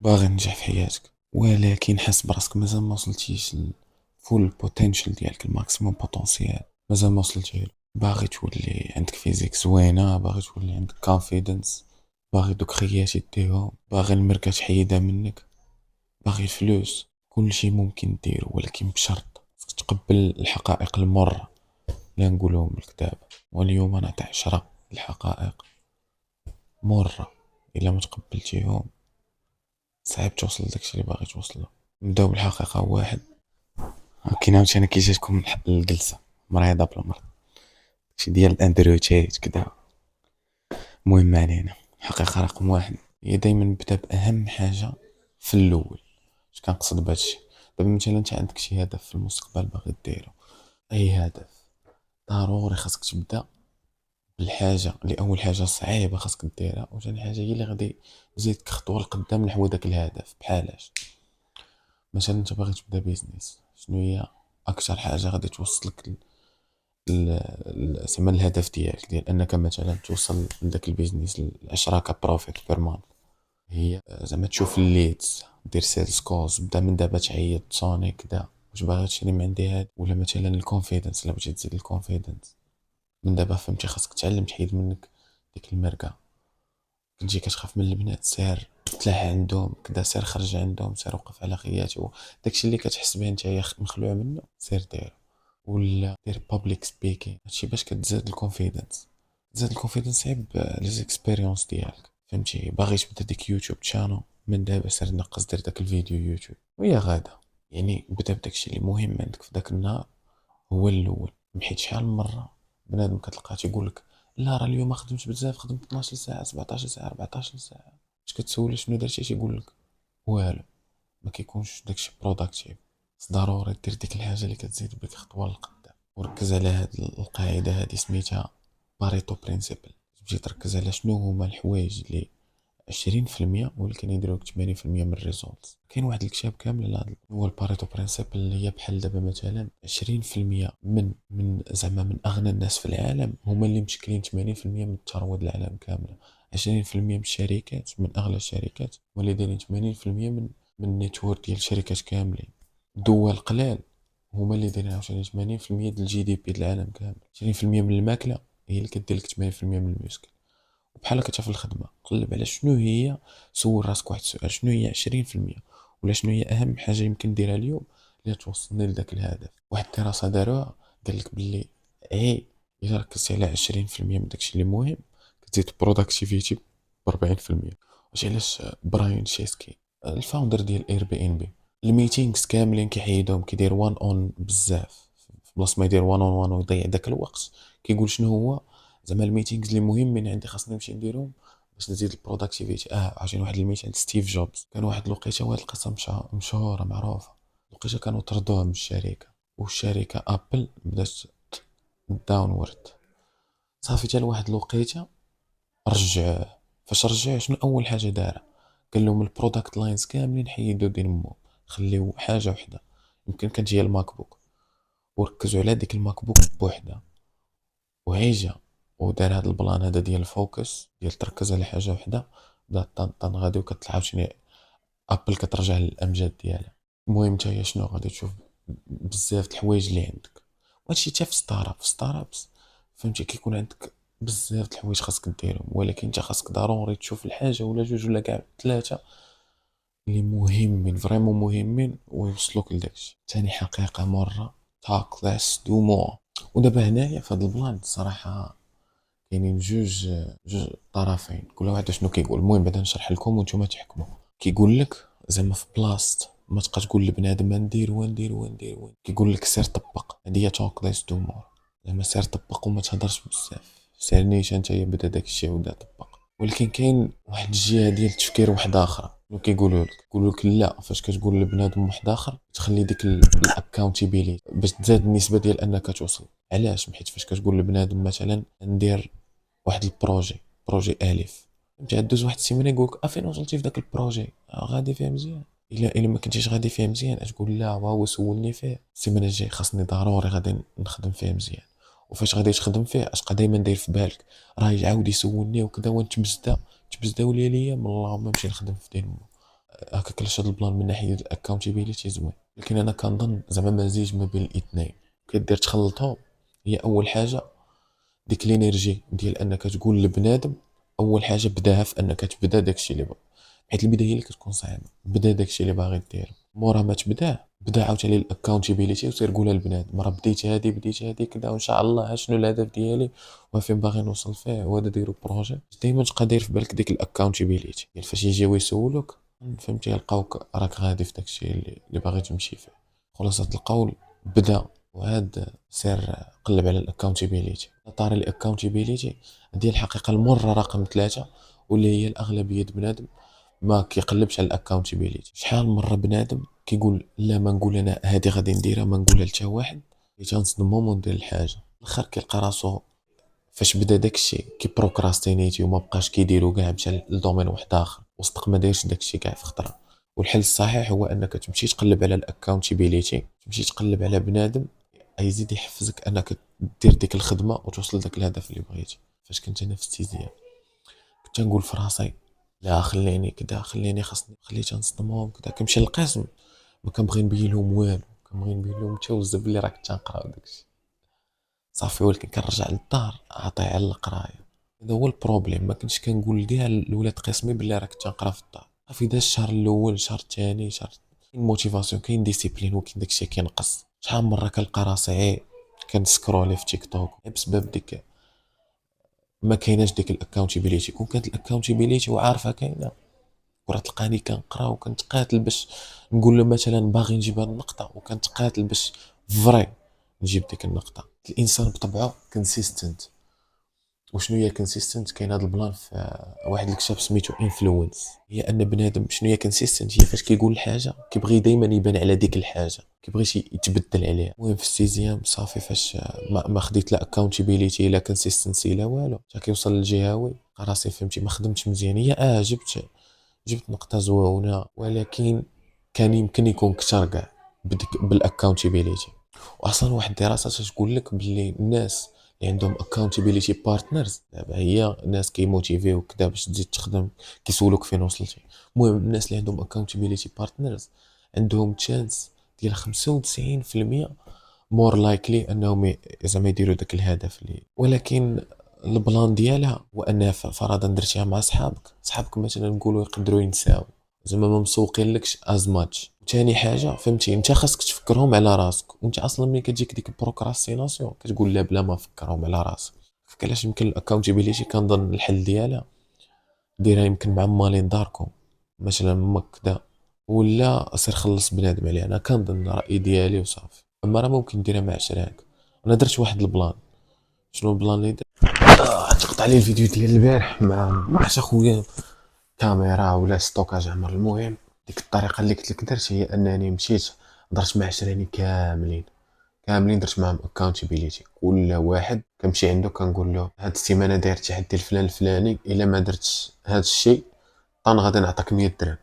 باغي تنجح في حياتك ولكن حاس براسك مازال ما وصلتيش للفول بوتنشال ديالك، الماكسيموم بوتنسيال مازال ما وصلتي له. باغي تولي عندك فيزيك زوينه، باغي تولي عندك كونفيدنس، باغي دوك خياتي ديهم، باغي المركه تحيدها منك، باغي الفلوس. كل شيء ممكن ديرو ولكن بشرط خصك تقبل الحقائق المرة لا نقولهم الكتاب. واليوم انا تاع 10 الحقائق مرة، الا ما تقبلتيهم صعيب توصل لداكشي اللي باغي توصل له. نبداو بالحقيقة واحد. كاين عاوتاني كي جاتكم الجلسة مريضة بلا مرض، شي ديال الاندروتيت كدا. المهم ما علينا. حقيقة رقم واحد هي دايما نبدا بأهم حاجة في الأول. اش كنقصد بهادشي؟ دابا مثلا انت عندك شي هدف في المستقبل باغي ديرو، اي هدف، ضروري خاصك تبدا بالحاجة اللي أول حاجة صعيبة خاصك ديرها، وثاني حاجة هي اللي غادي تزيدك خطوة لقدام نحو داك الهدف. بحالاش مثلا انت باغي تبدا بيزنس، شنو هي أكثر حاجة غادي توصلك زعما الهدف ديالك ديال انك مثلا توصل لذاك البيزنس ل 10 كبروفيت بير مان؟ هي زعما تشوف الليدز، دير سيلز كوز، بدا من دابا تعيط تصوني كدا واش باغي تشري من عندي هاد، ولا مثلا الكونفيدنس، الا بغيتي تزيد الكونفيدنس من دابا فهمتي خاصك تعلم تحيد منك ديك المرقه. كنتي كتخاف من البنات، سير تلاح عندهم كدا، سير خرج عندهم، سير وقف على خياتي، داكشي اللي كتحس به نتايا مخلوع منه سير دير. ولا دير بابليك سبيكين، هادشي باش كتزاد الكونفيدنس. تزاد الكونفيدنس صعيب لي زيكسبيريونس ديالك. فهمتي باغي تبدا ديك يوتيوب تشانل من دابا، سير نقص دير داك الفيديو يوتيوب ويا غادا. يعني بدا بداكشي اللي مهم عندك في داك النهار هو الاول. حيت شحال من مره بنادم كتلقاه تيقول لك لا راه اليوم ما خدمتش بزاف، خدمت 12 ساعه 17 ساعه 14 ساعه. اش كتسول شنو درتي تيقول لك والو. ما كيكونش داكشي بروداكتيف. ضروري دير ديك الحاجه اللي كتزيد بك خطوه لقدام. وركز على هاد القاعده هادي سميتها باريتو برينسيبل. تمشي تركز على شنو هما الحوايج اللي 20% ولكن يديروك 80% من الريزولت. كاين واحد الكتاب كامل لهذا هو الباريتو برينسيبل، اللي هي بحال دابا مثلا 20% من زعما من اغنى الناس في العالم هما اللي مشكلين 80% من الثروه ديال العالم كامله. 20% من الشركات، من اغلى الشركات، هما اللي دايرين 80% من النيتورك ديال الشركات كاملين. دول قلال هما اللي دايرين عاوتاني 80% ديال الجي دي بي ديال العالم كامل. 20% من الماكله هي اللي كدير لك 80% من المشكل. وبحال هكا في الخدمة قلب على شنو هي، سول راسك واحد السؤال، شنو هي 20% ولا شنو هي أهم حاجة يمكن نديرها اليوم اللي توصلني لذاك الهدف. واحد الدراسة داروها قال لك باللي اي إلا ركزتي على 20% من داكشي اللي مهم كتزيد بروداكتيفيتي ب 40%. واش علاش براين شيسكي الفاوندر ديال اير بي ان بي الميتينغز كاملين كيحيدهم كيدير وان اون بزاف، في بلاصه ما يدير وان اون وان ويضيع داك الوقت كيقول شنو هو زعما الميتينغز اللي مهمين عندي خاصني نمشي نديرهم باش نزيد البروداكتيفيتي. عاوتاني واحد المثال ستيف جوبز، كان واحد الوقيته وهاد القصه مشهوره معروفه. الوقيته كانوا طردوه من الشركه والشركه ابل بدات داونورد. صافي حتى لواحد الوقيته رجعوه. فاش رجعوه شنو اول حاجه دارها؟ قال لهم البرودكت لاينز كاملين حيدوا دينمو، خليو حاجه وحده يمكن كانت هي الماك بوك، وركزوا على ديك الماك بوك بوحدها. وعيجا ودار هاد البلان هذا ديال الفوكس ديال تركز على حاجه وحده. بدات طن غادي وكتطلع عاوتاني ابل كترجع للامجاد ديالها. المهم نتايا شنو غادي تشوف بزاف د الحوايج اللي عندك، وهادشي حتى في ستارت ابس فهمتي كيكون عندك بزاف د الحوايج خاصك ديرهم، ولكن انت خاصك ضروري تشوف الحاجه ولا جوج ولا كاع ثلاثه اللي مهمين فريمون مهمين ويوصلوك لداكشي. ثاني حقيقه مره talk less do more. ودابا هنايا في هاد البلان الصراحه كاينين جوج طرفين، كل واحد شنو كيقول. المهم بعدا نشرح لكم وانتم تحكموا. كيقول لك زعما في بلاصه ما تبقى تقول لبنادم ندير وندير وندير وين، كيقول لك سير طبق. هذه هي توك ليس دو مور. زعما سير طبق وما تهضرش بزاف، سير نيشان نتايا بدا داك الشيء وبدا طبق. ولكن كاين واحد الجهه ديال التفكير واحد اخرى شنو كيقولوا لك؟ يقولوا لك لا، فاش كتقول لبنادم واحد اخر تخلي ديك الاكاونتيبيليتي باش تزاد النسبه ديال انك توصل. علاش؟ حيت فاش كتقول لبنادم مثلا ندير واحد البروجي، بروجي الف، فهمتي دوز واحد السيمانه يقولك فين وصلتي في داك البروجي، غادي فيه مزيان. الا ما كنتيش غادي فيه مزيان تقول لا هو سولني فيه، السيمانه الجاي خاصني ضروري غادي نخدم فيه مزيان. وفاش غادي تخدم فيه اش بقى دائما داير في بالك؟ راه يعاود يسولني وكذا ونتبزدا وليا من اللهم نمشي نخدم في دين هكاك علاش هاد البلان من ناحيه الاكونتيبيليتي زوين، لكن انا كنظن زعما مزيج ما بين الاثنين كدير تخلطهم. هي اول حاجه ديك الانرجي ديال انك تقول لبنادم، اول حاجه بداها في انك تبدا داكشي اللي بغا، حيت البدايه هي اللي كتكون صعيبه. بدا داكشي اللي باغي دير، مورا ما تبداه بدا عاوتاني الاكونتيبيليتي وسير قولها لبنادم راه بديت هادي كذا وان شاء الله شنو الهدف ديالي وفين باغي نوصل فيه وهذا ديرو بروجي. دائما تبقى داير في بالك ديك الاكونتيبيليتي ديال فاش يجيو يسولوك فهمتي يلقاوك راك غادي في داكشي اللي باغي تمشي فيه. خلاصة القول بدا، وعاد سير قلب على الاكونتيبيليتي. طاري الاكونتيبيليتي ديال الحقيقه المره رقم 3، واللي هي الاغلبيه بنادم ما كيقلبش على الاكونتيبيليتي. شحال مره بنادم كيقول لا ما نقول انا هادي غادي نديرها ما نقولها لتا واحد، حيت غنصدمهم وندير الحاجه الاخر كيلقى راسو فاش بدا داكشي كيبروكراستينيتي وما بقاش كيديرو كاع، مشى لدومين واحد اخر وصدق ما دايرش داكشي كاع في خطره. والحل الصحيح هو انك تمشي تقلب على الاكونتيبيليتي، تمشي تقلب على بنادم يزيد يحفزك انك دير ديك الخدمه وتوصل لذاك الهدف اللي بغيتي. فاش كنت انا في التيزيام كنت نقول في راسي لا خليني كدا خليني خاصني، خليت نصدمهم كدا. كنمشي للقسم ما كنبغي نبين لهم والو، كنبغي نبين لهم تا وزب اللي راك تنقرا وداكشي صافي. ولكن كنرجع للدار عاطي على القرايه. هذا هو البروبليم، ما كنتش كنقول كاع لولاد قسمي بلي راك تنقرا في الدار. صافي دا الشهر الاول الشهر الثاني شهر كاين موتيفاسيون كاين ديسيبلين، ولكن داكشي كينقص. شحال من مره كنلقى راسي كنسكرولي في تيك توك بسبب ديك ما كايناش ديك الاكونتيبيليتي. كون كانت الاكونتيبيليتي وعارفه كاينه وراه تلقاني كنقرا وكنتقاتل باش نقول له مثلا باغي نجيب هاد النقطه، وكنتقاتل باش فري نجيب ديك النقطه. الانسان بطبعه كونسيستنت. وشنو هي كونسيستنت؟ كاين هذا البلان في واحد الكتاب سميتو انفلونس. هي ان بنادم شنو هي كونسيستنت؟ هي فاش كيقول الحاجه كيبغي دائما يبان على ديك الحاجه، كيبغيش يتبدل عليها. المهم في السيزيام صافي فاش ما خديت لا اكاونتيبيليتي لا كونسيستنسي لا والو، حتى كيوصل للجهوي راسي فهمتي ما خدمتش مزيان. هي جبت نقطه زوينه، ولكن كان يمكن يكون كثر كاع بالاكاونتيبيليتي. واصلا واحد الدراسه تقول لك باللي الناس اللي عندهم accountability partners دابا هي ناس كيموتيفيو كدا باش تزيد تخدم، كيسولوك فين وصلتي. المهم الناس اللي عندهم accountability partners عندهم تشانس ديال 95% مور لايكلي انهم زعما يديروا داك الهدف اللي. ولكن البلان ديالها هو انها فرضا درتيها مع صحابك مثلا نقولوا يقدروا ينساو، زعما ما مسوقين لكش از ماتش. ثاني حاجه فهمتي انت خاصك تفكرهم على راسك، وانت اصلا ملي كتجيك ديك البروكراستيناسيون كتقول لا بلا ما فكرهم على راسك. علاش يمكن الاكونتيبيليتي كنظن الحل ديالها ديرها يمكن مع مالين داركم مثلا امك كدا، ولا سير خلص بنادم عليها. انا كنظن الراي ديالي وصافي. اما راه ممكن ديرها مع شراك. انا درت واحد البلان. شنو البلان اللي درت؟ تقطع لي الفيديو ديال البارح ما عرفتش اخويا كاميرا ولا ستوكاج عمر. المهم ديك الطريقه اللي قلت لك درت هي انني مشيت درت مع عشراني كاملين درت معهم اكاونتيبيليتي. كل واحد كنمشي عنده كنقول له هاد السيمانه داير تحدي الفلان الفلاني، الا ما درتش هاد الشيء غادي نعطيك 100 درهم.